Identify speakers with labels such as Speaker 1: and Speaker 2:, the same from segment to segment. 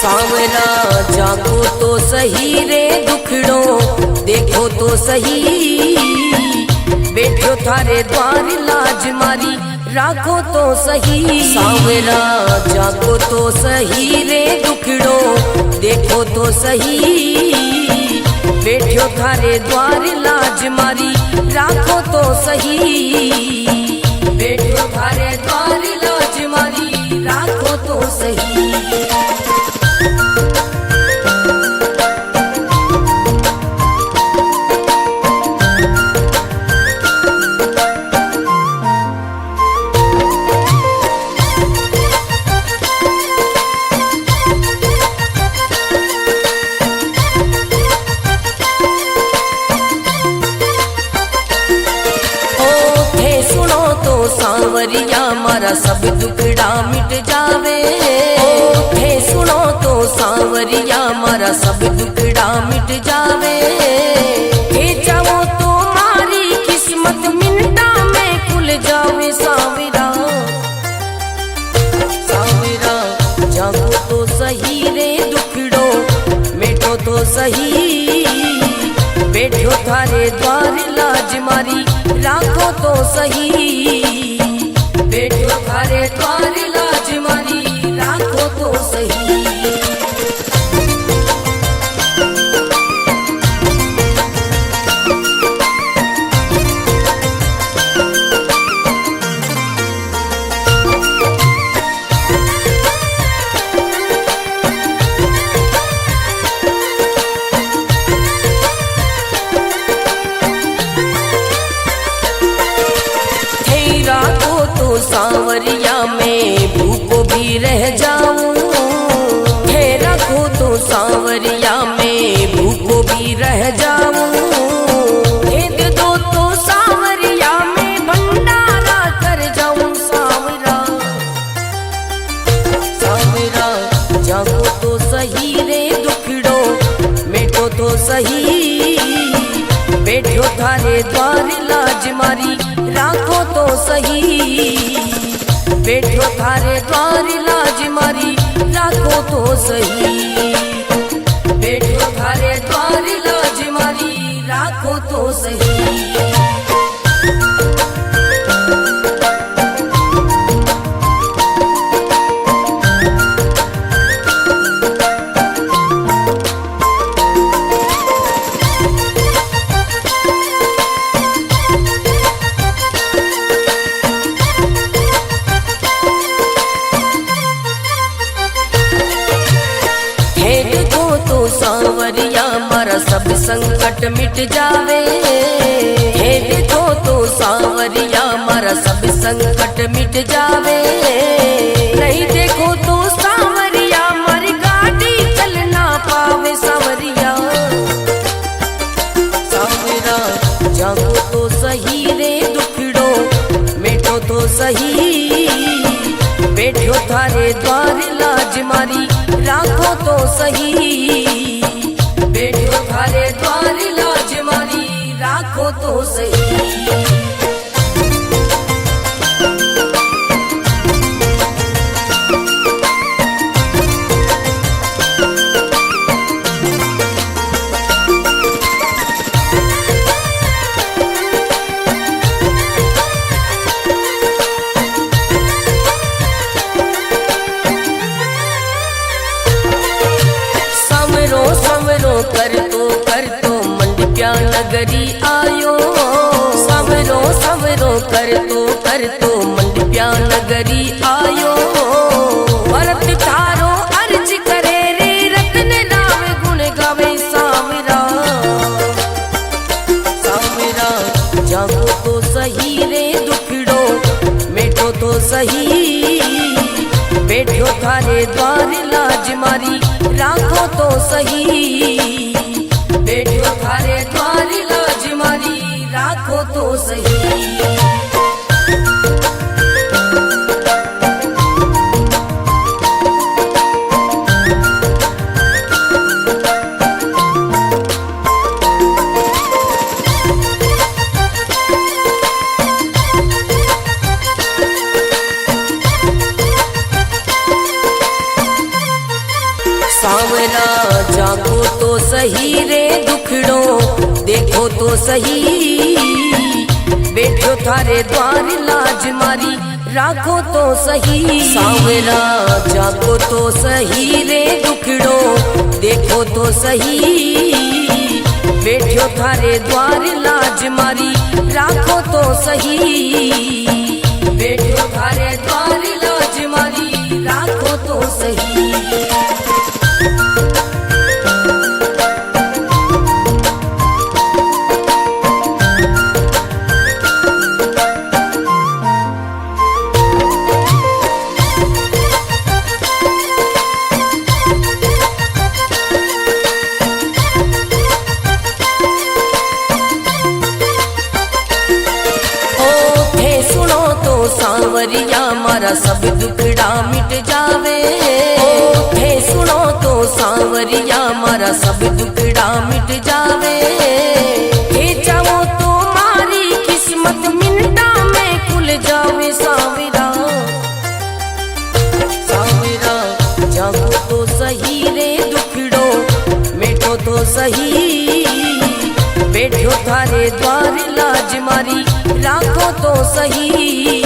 Speaker 1: सांवरा जागो तो सही रे दुखड़ो देखो तो सही, बैठो थारे द्वार लाज मारी राखो तो सही। सांवरा जागो तो सही रे दुखड़ो देखो तो सही, बैठो थारे द्वार लाज मारी राखो तो सही, बैठो थारे द्वार लाज मारी राखो तो सही। सांवरिया मारा सब दुखड़ा मिट जावे, थे सुनो तो सांवरिया मारा सब दुखड़ा मिट जावे, थे जाओ तो मारी किस्मत मिनटा में खुल जावे। सांवरा सांवरा जागो तो सही रे दुखड़ो मिटो तो सही, बैठो थारे द्वार लाज मारी राखो तो सही, बैठो थारे द्वार लाज मारी राखो तो सही। सांवरिया में भूखो भी रह जाऊं, है रखो तो सांवरिया में भूखो भी रह जाऊं, भेद दो तो सांवरिया में भंडारा कर जाऊं। सांवरा सांवरा जागो तो सही रे दुखड़ो मिटो तो सही, बैठो थारे द्वार लाज मारी राखो तो सही, बैठो थारे द्वार लाज मारी राखो तो सही, बैठो थारे द्वार लाज मारी राखो तो सही। सांवरिया मारा सब संकट मिट जावे, हे देखो तो सांवरिया मारा सब संकट मिट जावे, नहीं देखो तो सांवरिया मारी गाड़ी चल ना पावे। सांवरिया सांवरा जागो तो सही रे दुखड़ो मिटो तो सही, बैठो थारे द्वार लाज मारी राखो तो सही, बैठो थारे द्वार लाज मारी राखो तो सही। कर तो मंडप्या नगरी आयो, सांवरो सांवरो कर तो मंडप्या नगरी आयो, भरत थारो अर्ज करे रे रत्न राम गुण गावे। सांवरा सांवरा जागो तो सही रे दुखड़ो मिटो तो सही, बैठो थारे द्वार लाज मारी राखो तो सही, बैठो थारे द्वार लाज मारी राखो तो सही। सावरा जागो तो सही रे दुखड़ो देखो तो सही, बैठो थारे द्वार लाज मारी राखो तो सही। सावरा जागो तो सही रे दुखड़ो देखो तो सही, बैठो थारे द्वार लाज मारी राखो तो सही, बैठो थारे द्वार लाज मारी राखो तो सही। सांवरिया मारा सब दुखड़ा मिट जावे, थे सुनो तो सांवरिया मारा सब दुखड़ा मिट जावे, हे चाहो तो मारी किस्मत मिनटा में खुल जावे। सांवरा सांवरा जागो तो सही रे दुखड़ो मिटो तो सही, बैठो थारे द्वार लाज मारी राखो तो सही,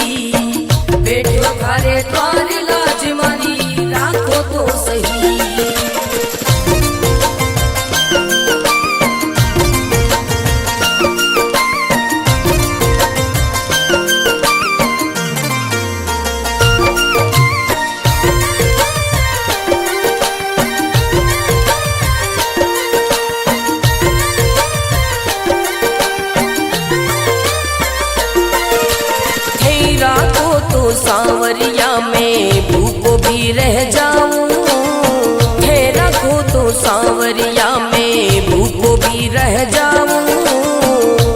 Speaker 1: बैठो थारे द्वार लाज मारी राखो तो सही। सांवरिया में भूखो भी रह जाऊं, है रखो तो सांवरिया में भूखो भी रह जाऊं,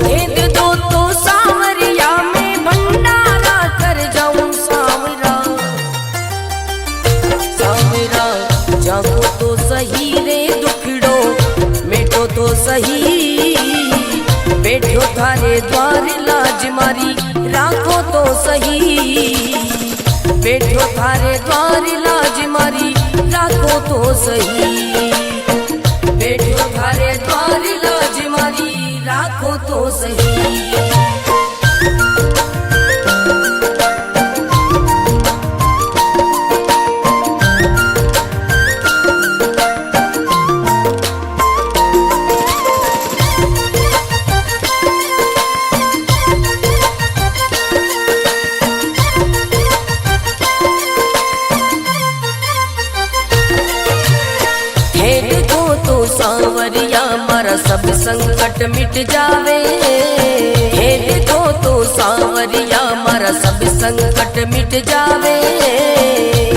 Speaker 1: भेद दो तो सांवरिया में भंडारा कर जाऊं। सांवरा सांवरा जागो तो सही रे दुखड़ो मिटो तो सही, बैठो थारे द्वार लाज मारी राखो तो सही, बैठो थारे द्वार लाज मारी राखो तो सही, बैठो थारे द्वार लाज मारी राखो तो सही। सांवरिया मारा सब संकट मिट जावे, हे देखो तो सांवरिया मारा सब संकट मिट जावे,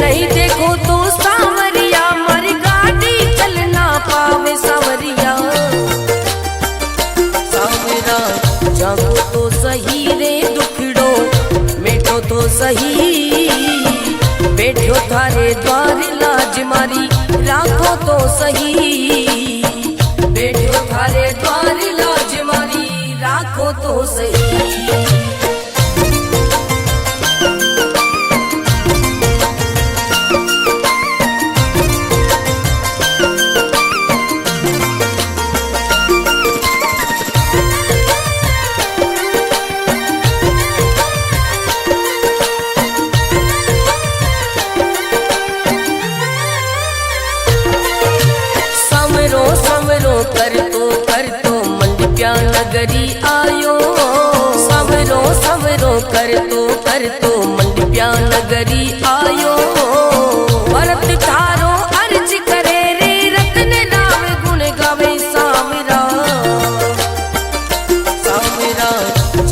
Speaker 1: नहीं देखो तो सांवरिया मारी गाड़ी चल ना पावे। सांवरिया सांवरा जागो तो सही रे दुखड़ो मिटो तो सही, बैठो थारे द्वार लाज मारी राखो तो सही, बैठो थारे द्वार लाज मारी राखो तो सही। कर तो मंडप्या नगरी आयो, सवरो सवरो कर तो मंडप्या नगरी आयो, भरत थारो अर्ज करे रे रतन राम गुण गावे। सांवरा सांवरा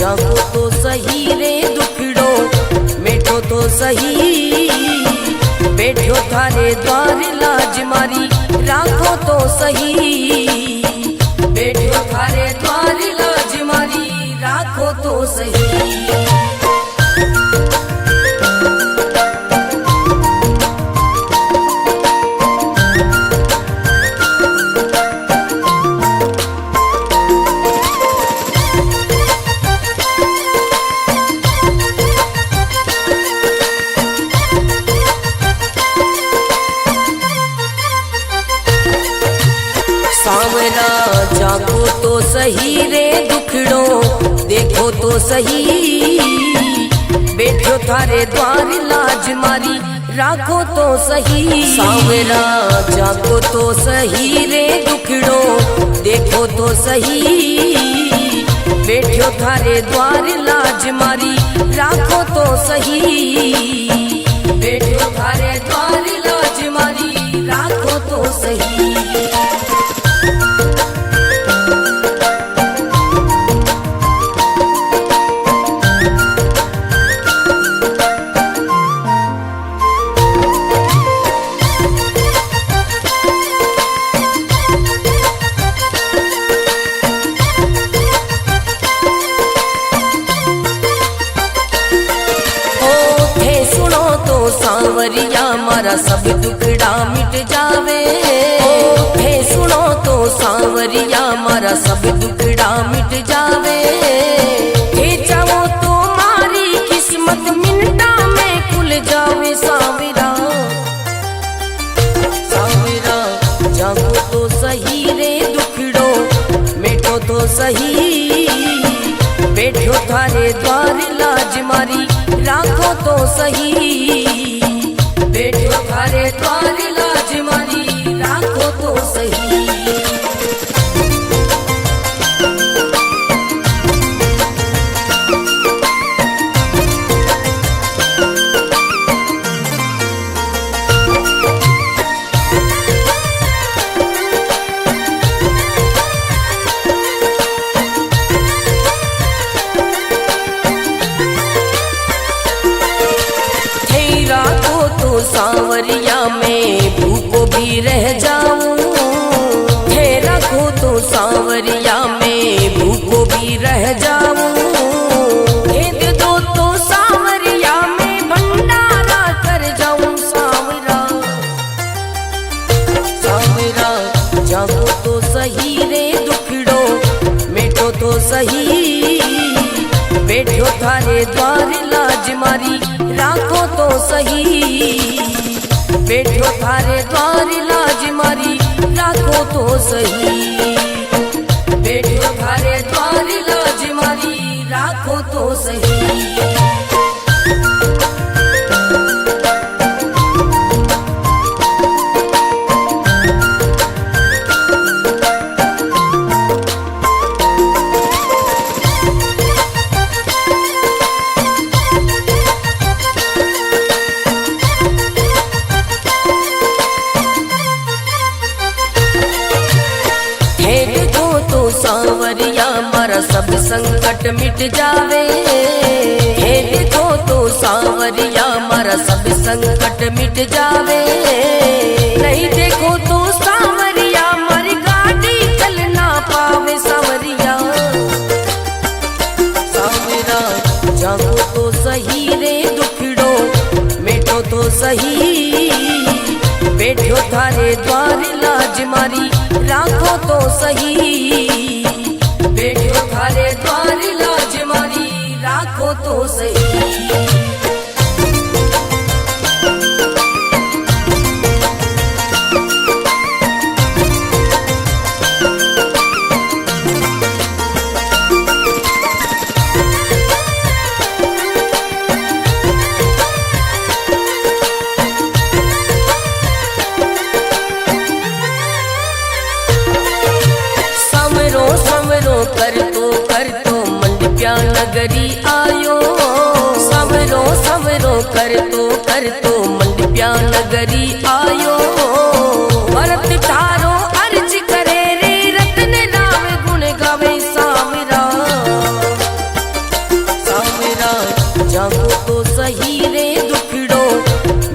Speaker 1: जागो तो सही रे दुखड़ो मिटो तो सही, बैठो थारे द्वार लाज मारी राखो तो सही, बैठो थारे द्वार लाज मारी राखो तो सही। सांवरा जागो तो सही रे दुखड़ो देखो तो सही, बैठो थारे द्वार लाज मारी राखो तो सही। सांवरा जागो तो सही रे दुखड़ो देखो तो सही, बैठो थारे द्वार लाज मारी राखो तो सही, बैठो थारे द्वार लाज मारी राखो तो सही। सांवरिया मारा सब दुखड़ा मिट जावे, हे सुनो तो सांवरिया मारा सब दुखड़ा मिट जावे, हे चाहो तो मारी किस्मत मिनटा में खुल जावे। सांवरा सांवरा जागो तो सही रे दुखड़ो मिटो तो सही, बैठो थारे द्वार लाज मारी राखो तो सही, बैठो थारे द्वार लाज मारी राखो तो सही। सांवरिया में भूखो भी रह जाऊं, हे रखो तो सांवरिया में भूखो भी रह जाऊं, हे दे दो तो सांवरिया में भंडारा कर जाऊं। सांवरा सांवरा जागो तो सही रे दुखड़ो मिटो तो सही, बैठो थारे द्वार लाज मारी राखो तो सही, बैठो थारे द्वार लाज मारी राखो तो सही, बैठो थारे द्वार लाज मारी राखो तो सही। सांवरिया मारा सब संकट मिट जावे, हे देखो तो सांवरिया मारा सब संकट मिट जावे, नहीं देखो तो सांवरिया मारी गाड़ी चल ना पावे। सांवरिया सांवरा जागो तो सही रे दुखड़ो मिटो तो सही, बैठो थारे द्वार लाज मारी राखो तो सही, बैठो थारे द्वार लाज मारी राखो तो सही। कर तो मंडप्या नगरी आयो, सवरो सवरो कर तो मंडप्या नगरी आयो, भरत थारो अर्ज करे रे रतन राम गुण गावे। सांवरा सांवरा जागो तो सही रे दुखड़ो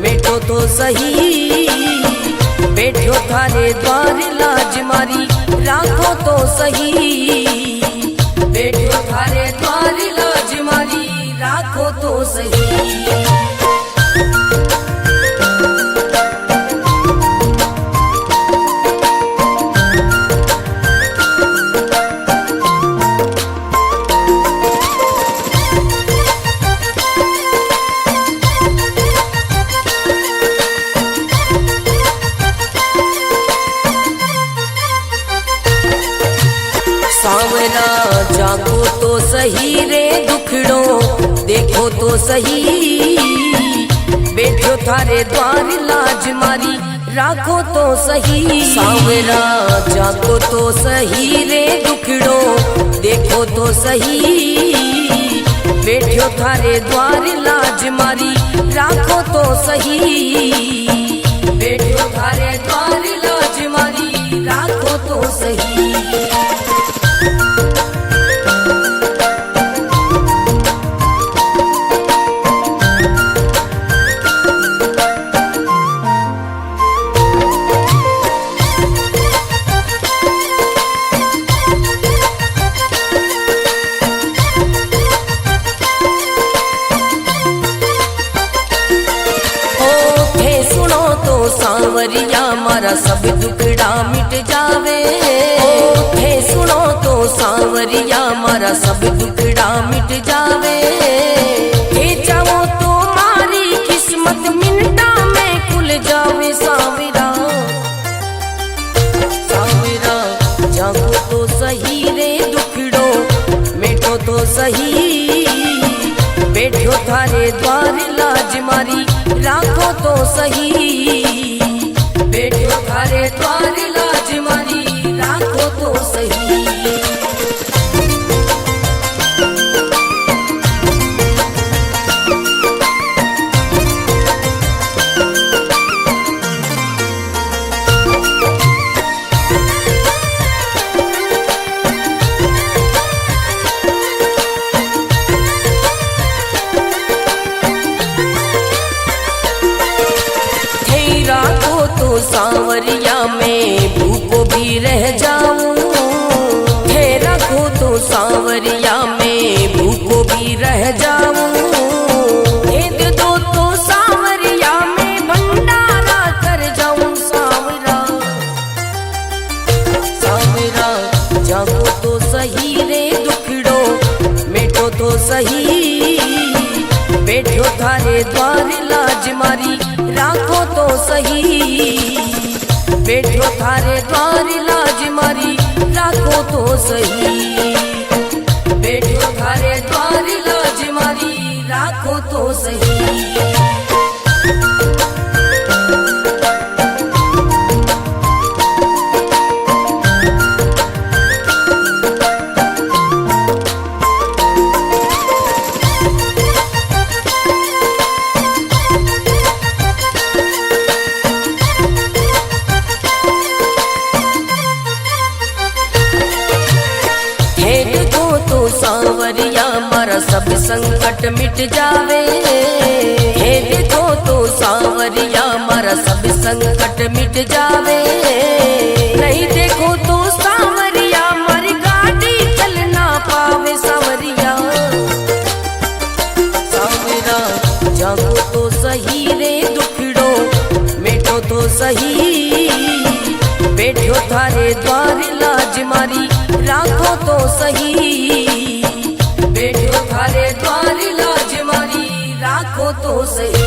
Speaker 1: मिटो तो सही, बैठो थारे द्वार लाज मारी राखो तो सही, बैठो थारे द्वार लाज मारी राखो तो सही। जाको तो सही रे दुखड़ो देखो तो सही, बैठो थारे द्वार लाज मारी राखो तो सही। सांवरा जाको तो सही रे दुखड़ो देखो तो सही, बैठो थारे द्वार लाज मारी राखो तो सही, बैठो थारे द्वार लाज मारी राखो तो सही। सांवरिया मारा सब दुखड़ा मिट जावे, हे सुनो तो सांवरिया मारा सब दुखड़ा मिट जावे। हे चाहो तो मारी किस्मत मिनटा में खुल जावे। सांवरा सांवरा जागो तो सही रे दुखड़ो मिटो तो सही, बैठो थारे द्वार लाज मारी राखो तो सही, बैठो थारे द्वार लाज मारी राखो तो सही। सांवरिया में भूखो भी रह जाऊं, थे रखो तो सांवरिया में भूखो भी रह जाऊं। भेद दो तो सांवरिया में भंडारा कर जाऊं। सांवरा सांवरा जागो तो सही रे दुखड़ो मिटो तो सही, बैठो थारे द्वार लाज मारी राखो तो सही, बैठो थारे द्वार लाज मारी राखो तो सही, बैठो थारे द्वार लाज मारी राखो तो सही। सांवरिया मारा सब संकट मिट जावे, हे देखो तो सांवरिया मारा सब संकट मिट जावे। नहीं देखो तो सांवरिया मारी गाड़ी चल ना पावे। सांवरिया सांवरा जागो तो सही रे दुखड़ो मिटो तो सही, बैठो थारे द्वार लाज मारी राखो तो सही, बैठो थारे द्वार लाज मारी राखो तो सही।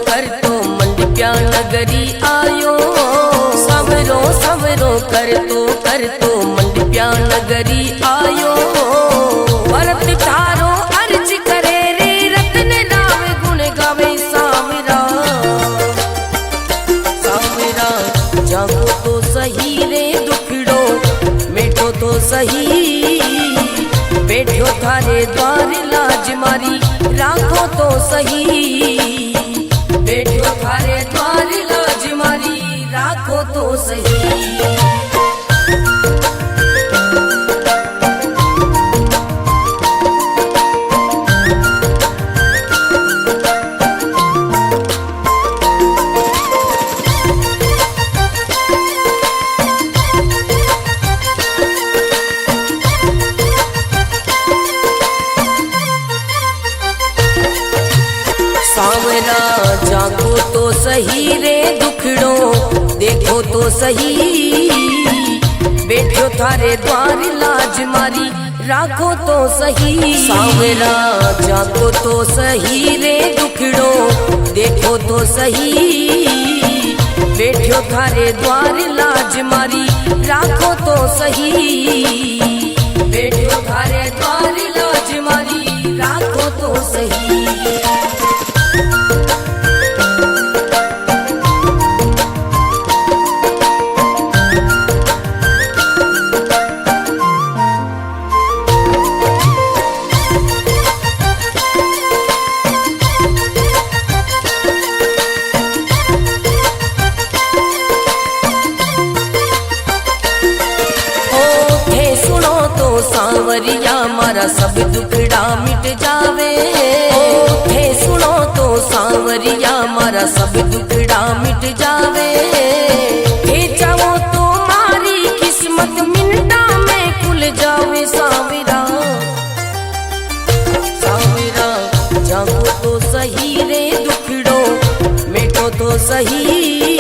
Speaker 1: कर तो मंडप्या नगरी आयो, सवरो सवरो कर तो मंडप्या नगरी आयो। भरत तारो अर्ज करे रे रतन नाम गुण गावे। सांवरा सांवरा जागो तो सही रे दुखड़ो मिटो तो सही, बैठो थारे द्वार लाज मारी राखो तो सही, बैठो थारे द्वार लाज मारी राखो तो सही। सही रे दुखड़ो, देखो तो सही बैठो थारे द्वार लाज मारी, राखो तो सही सांवरा जागो तो सही रे दुखड़ो, देखो तो सही बैठो थारे द्वार लाज मारी, राखो तो सही बैठो थारे द्वार लाज मारी, राखो तो सही। सांवरिया मारा सब दुखड़ा मिट जावे, थे सुनो तो सांवरिया मारा सब दुखड़ा मिट जावे, थे चाहो तो मारी किस्मत मिनटा में खुल जावे सांवरा, सांवरा जागो तो सही रे दुखड़ो, मिटो तो सही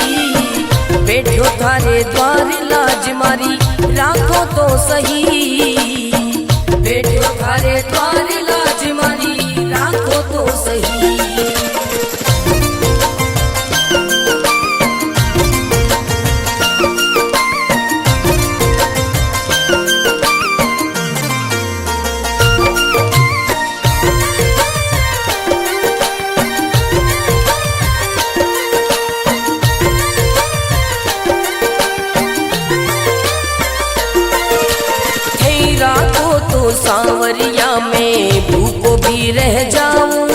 Speaker 1: बैठो थारे द्वार लाज मारी, राखो तो सही बैठो थारे द्वार लाज मारी, राखो तो सही। सांवरिया में भूखो भी रह जाऊं,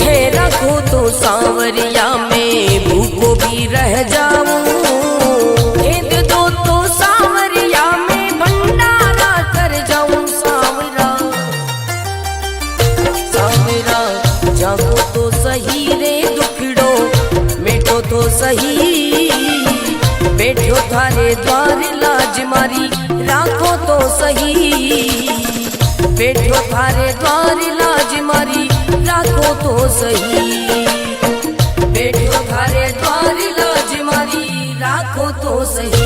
Speaker 1: है रखो तो सांवरिया में भूखो भी रह जाऊं, भेद दो तो सांवरिया में भंडारा कर जाऊं सांवरा, सांवरा जागो तो सही रे दुखड़ो, मिटो तो सही बैठो थारे द्वार लाज मारी, राखो तो सही बैठो थारे द्वार लाज मारी, राखो तो सही बैठो थारे द्वार लाज मारी, राखो तो सही।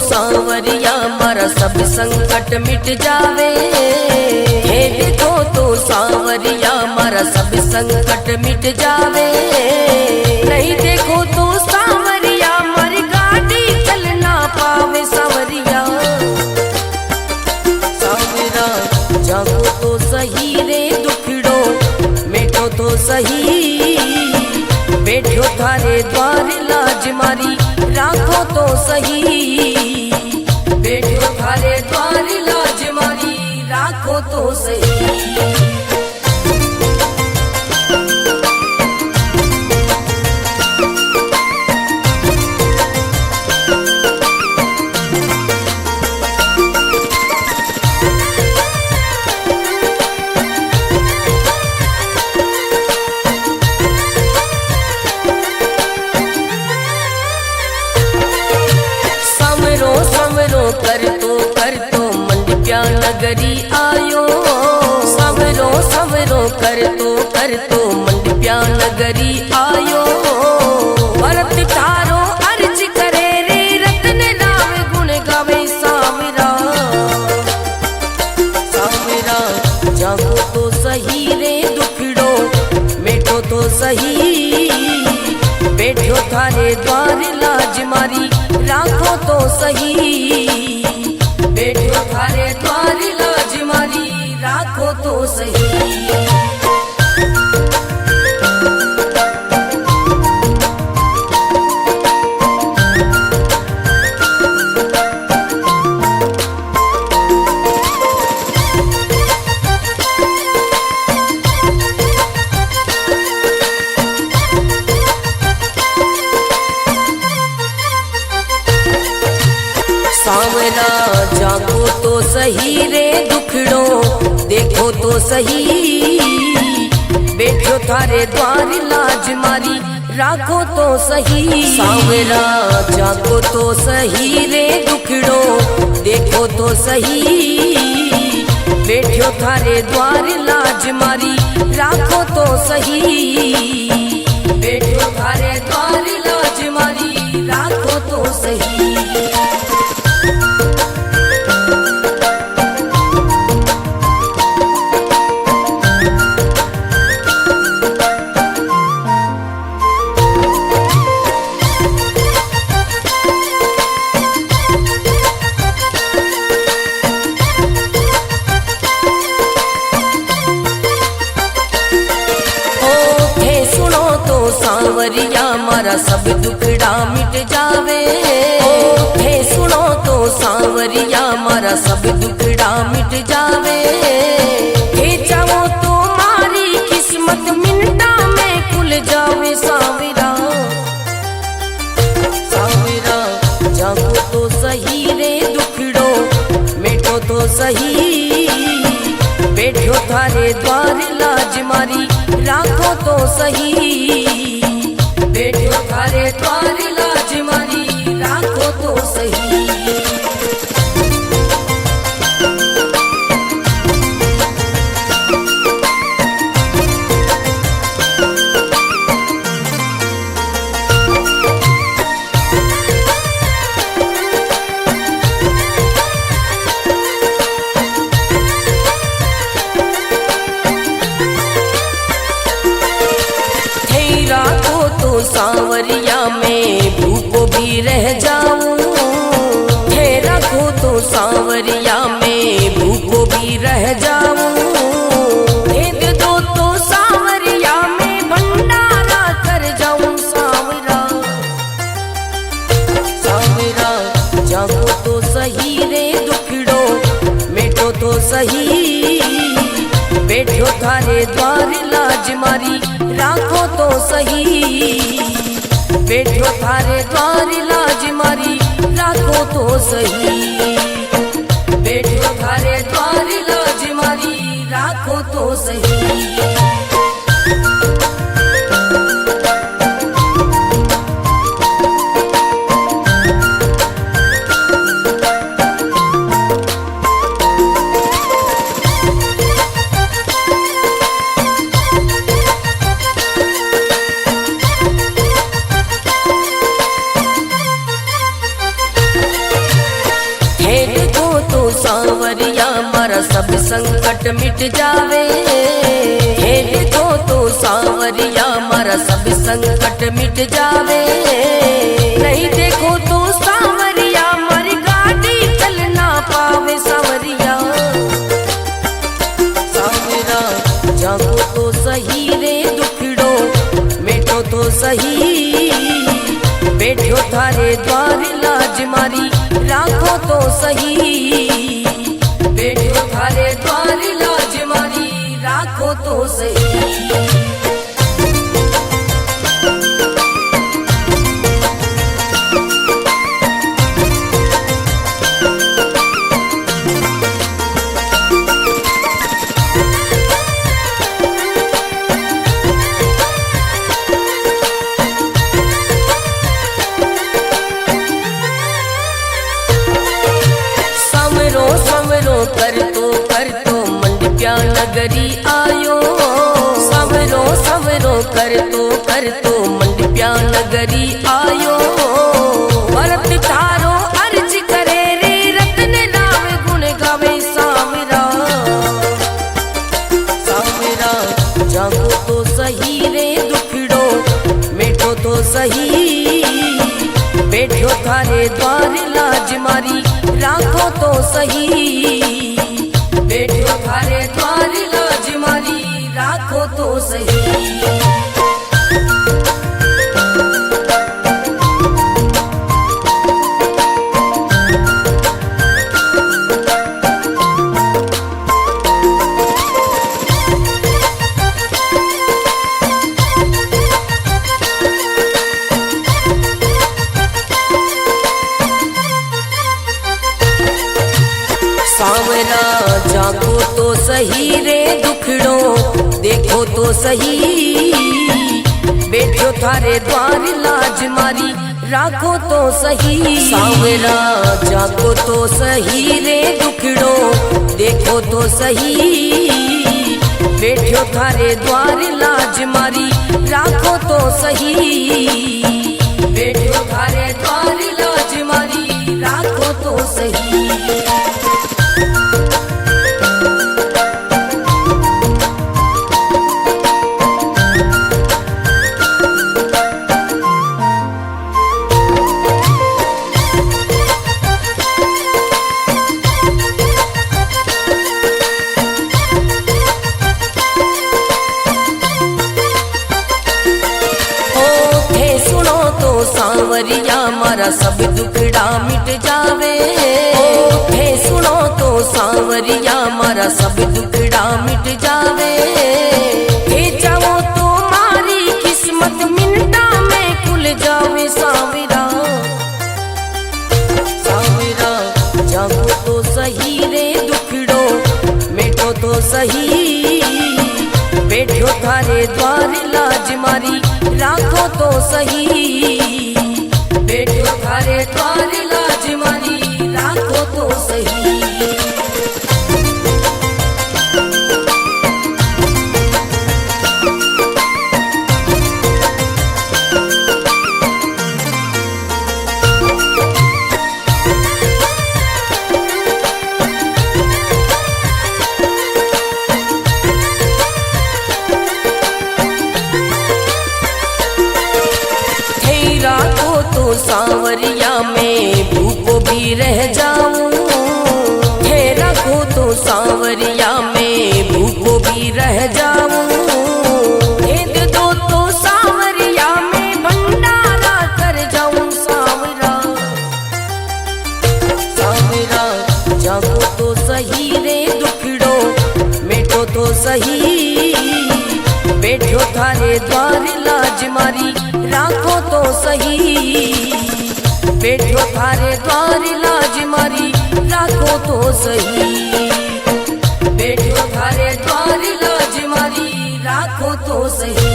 Speaker 1: सांवरिया मारा सब संकट मिट जावे, हे देखो तो सांवरिया मारा सब संकट मिट जावे, नहीं देखो तो सांवरिया मारी गाड़ी चल ना पावे सांवरिया, सांवरा जागो तो सही रे दुखड़ो, मिटो तो सही बैठो थारे द्वार लाज मारी, राखो तो सही बैठो थारे द्वार लाज मारी, राखो तो सही। कर तो मंडप्या नगरी आयो, समरो समरो कर तो मंडप्या नगरी आयो, भरत तारो अर्ज करे रे रतन राम गुण गावे सांवरा, सांवरा जागो तो सही रे दुखड़ो, मिटो तो सही बैठो थारे द्वार लाज मारी, राखो तो सही बैठो थारे द्वार लाज मारी, राखो तो सही। सही, बैठो थारे द्वार लाज मारी राखो तो सही। सांवरा जागो तो सही रे दुखड़ो देखो तो सही, बैठो थारे द्वार लाज मारी राखो तो सही, बैठो थारे द्वार लाज मारी राखो तो सही। सांवरिया मारा सब दुखड़ा मिट जावे, हे सुनो तो सांवरिया मारा सब दुखड़ा मिट जावे, हे चाहो तो मारी किस्मत मिनटा में खुल जावे। सांवरा सांवरा जागो तो सही रे दुखड़ो मिटो तो सही, बैठो थारे द्वार लाज मारी राखो तो सही, बैठो थारे द्वार लाज मारी राखो तो सही। सांवरिया में भूखो भी रह जाऊं, हे रखो तो सांवरिया में भूखो भी रह जाऊं, हे दे दो तो सांवरिया में भंडारा कर जाऊं। सांवरा सांवरा जागो तो सही रे दुखड़ो मिटो तो सही, बैठो थारे द्वार लाज मारी राखो तो सही, बैठो थारे द्वार लाज मारी राखो तो सही, बैठो थारे द्वार लाज मारी राखो तो सही। सांवरिया मारा सब संकट मिट जावे, हे देखो तो सांवरिया मारा सब संकट मिट जावे, नहीं देखो तो सांवरिया मारी गाड़ी चल ना पावे। सांवरिया सांवरा जागो तो सही रे दुखड़ो मिटो तो सही, बैठो थारे द्वार लाज मारी राखो तो सही, बैठो थारे द्वार लाज मारी राखो तो सही। कर तो मंडप्या नगरी आयो, सवरो सवरो कर तो मंडप्या नगरी आयो, भरत थारो अर्ज करे रे रतन राम गुण गावे। सांवरा सांवरा जागो तो सही रे दुखड़ो मिटो तो सही, बैठो थारे द्वार लाज मारी राखो तो सही, बैठो थारे द्वार लाज मारी राखो तो सही। सांवरा जागो तो सही रे दुख तो सही, बैठो थारे द्वार लाज मारी राखो तो सही। सांवरा जागो तो सही रे दुखड़ो देखो तो सही, बैठो थारे द्वार लाज मारी राखो तो सही, बैठो थारे द्वार लाज मारी राखो तो सही। सांवरिया मारा सब दुखड़ा मिट जावे, हे सुनो तो सांवरिया मारा सब दुखड़ा मिट जावे। हे जाओ तो मारी किस्मत मिनटा में खुल जावे। सांवरा सांवरा जागो तो सही रे दुखड़ो मिटो तो सही, बैठो थारे द्वार लाज मारी राखो तो सही, बैठो थारे द्वार लाज मारी राखो तो सही। सांवरिया में भूखो भी रह जाऊं, हे रखो तो सांवरिया में भूखो भी रह जाऊं। हे दे दो तो सांवरिया में भंडारा कर जाऊं। सांवरा सांवरा जागो तो सही रे दुखड़ो मिटो तो सही, बैठो थारे द्वार लाज मारी राखो तो सही, बैठो थारे द्वार लाज मारी राखो तो सही, बैठो थारे द्वार लाज मारी राखो तो सही।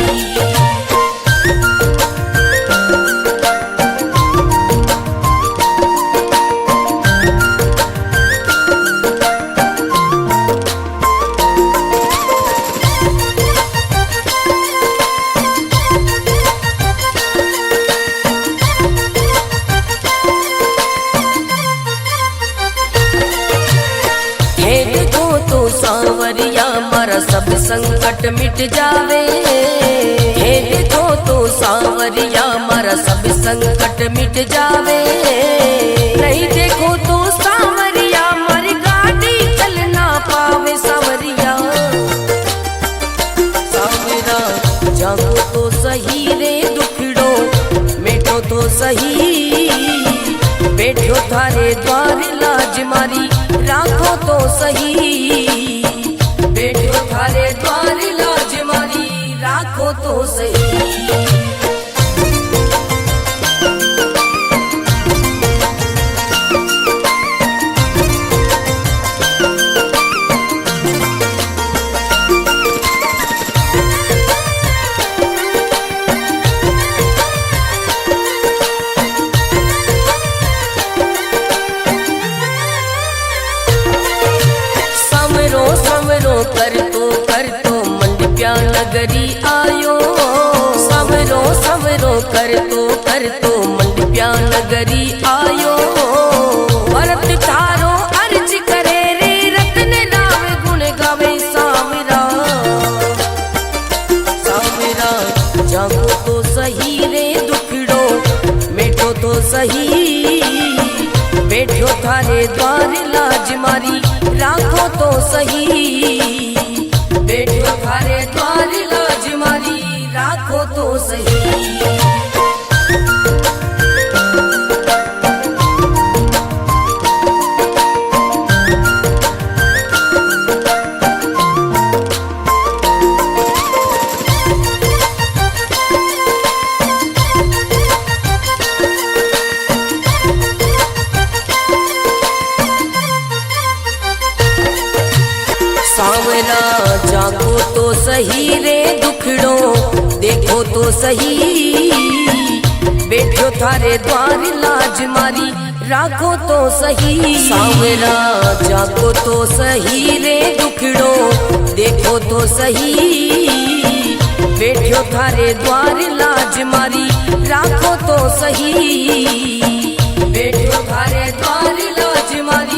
Speaker 1: सांवरिया मारा सब संकट मिट जावे, हे देखो तो सांवरिया मारा सब संकट मिट जावे। नहीं देखो तो सांवरिया मारी गाड़ी चल ना पावे। सांवरिया सांवरा जागो तो सही रे दुखड़ो मिटो तो सही, बैठो थारे द्वार लाज मारी राखो तो सही, बैठो थारे द्वार लाज मारी राखो तो सही। कर तो मंडप्या नगरी आयो, समरो समरो कर तो मंडप्या नगरी आयो। भरत थारो अर्ज करे रे रतन राव गुण गावे। सांवरा सांवरा जागो तो सही रे दुखड़ो मिटो तो सही, बैठो थारे द्वार लाज मारी राखो तो सही, बैठो थारे द्वार लाज मारी राखो तो सही। सांवरा जागो तो सही रे दुखड़ो देखो तो सही, बैठो थारे द्वार लाज मारी राखो तो सही। सांवरा जागो तो सही रे दुखड़ो देखो तो सही, बैठो थारे द्वार लाज मारी राखो तो सही, बैठो थारे द्वार लाज मारी